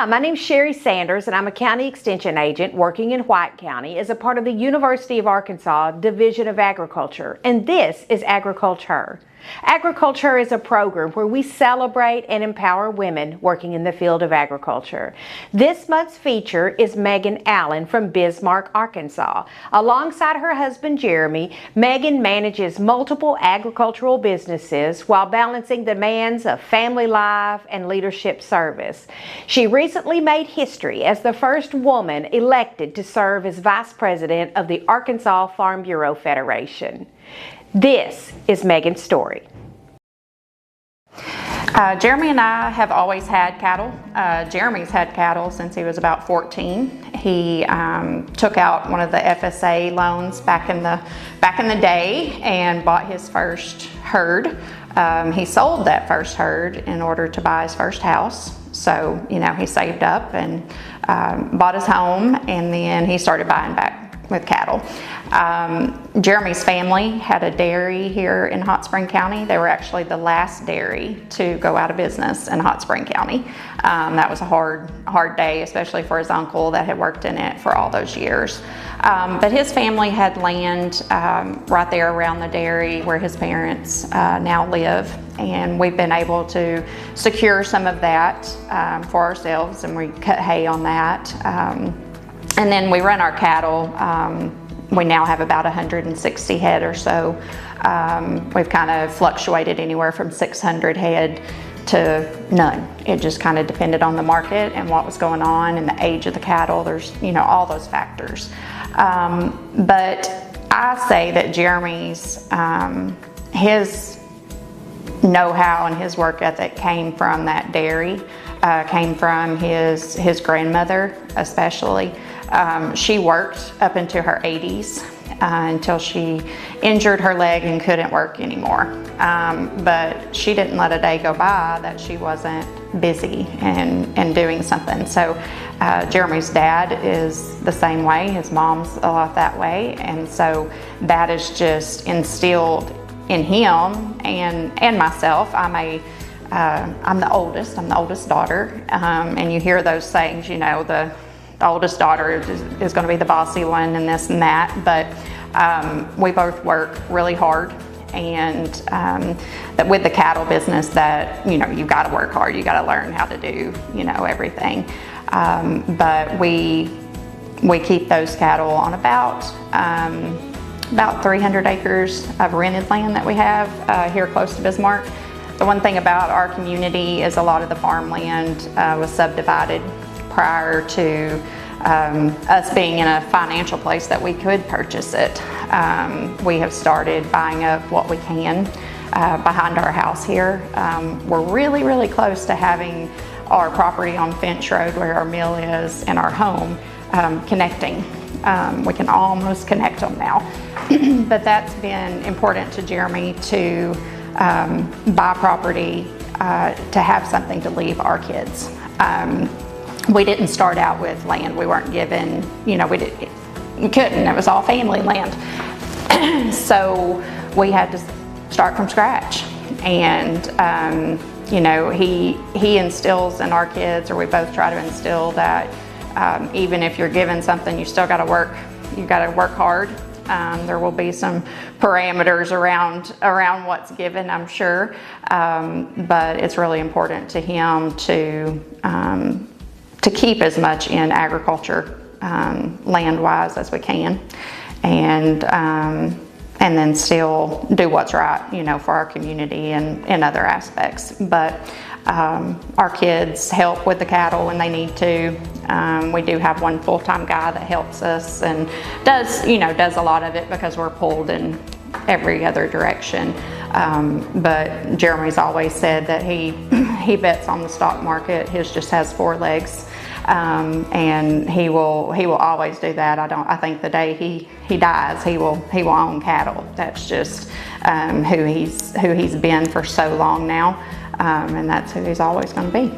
Hi, my name is Sherry Sanders, and I'm a county extension agent working in White County as a part of the University of Arkansas Division of Agriculture, and this is Agriculture. Agriculture is a program where we celebrate and empower women working in the field of agriculture. This month's feature is Magen Allen from Bismarck, Arkansas. Alongside her husband Jeremy, Magen manages multiple agricultural businesses while balancing the demands of family life and leadership service. She recently made history as the first woman elected to serve as vice president of the Arkansas Farm Bureau Federation. This is Magen's story. Jeremy and I have always had cattle. Jeremy's had cattle since he was about 14. He took out one of the FSA loans back in the day and bought his first herd. He sold that first herd in order to buy his first house. So, he saved up and bought his home, and then he started buying back with cattle. Jeremy's family had a dairy here in Hot Spring County. They were actually the last dairy to go out of business in Hot Spring County. That was a hard day, especially for his uncle that had worked in it for all those years. But his family had land right there around the dairy where his parents now live, and we've been able to secure some of that for ourselves, and we cut hay on that. And then we run our cattle. We now have about 160 head or so. We've kind of fluctuated anywhere from 600 head to none. It just kind of depended on the market and what was going on and the age of the cattle. There's, all those factors. But I say that Jeremy's, his know-how and his work ethic came from that dairy, came from his grandmother especially. She worked up into her 80s until she injured her leg and couldn't work anymore. But she didn't let a day go by that she wasn't busy and doing something. So Jeremy's dad is the same way. His mom's a lot that way. And so that is just instilled in him and myself. I'm the oldest. I'm the oldest daughter. And you hear those sayings, the oldest daughter is going to be the bossy one and this and that, but we both work really hard, and that with the cattle business that you've got to work hard, you got to learn how to do everything, but we keep those cattle on about 300 acres of rented land that we have here close to Bismarck. The one thing about our community is a lot of the farmland was subdivided prior to us being in a financial place that we could purchase it. We have started buying up what we can behind our house here. We're really, really close to having our property on Finch Road where our mill is and our home connecting. We can almost connect them now. But that's been important to Jeremy to buy property to have something to leave our kids. We didn't start out with land. We weren't given, we couldn't. It was all family land. So we had to start from scratch. And, he instills in our kids, or we both try to instill that even if you're given something, you still got to work. You got to work hard. There will be some parameters around what's given, I'm sure. But it's really important to him to keep as much in agriculture, land-wise, as we can, and then still do what's right, for our community and other aspects. But our kids help with the cattle when they need to. We do have one full-time guy that helps us and does a lot of it because we're pulled in every other direction. But Jeremy's always said that he bets on the stock market. His just has 4 legs, and he will always do that. I think the day he dies, he will own cattle. That's just who he's been for so long now, and that's who he's always going to be.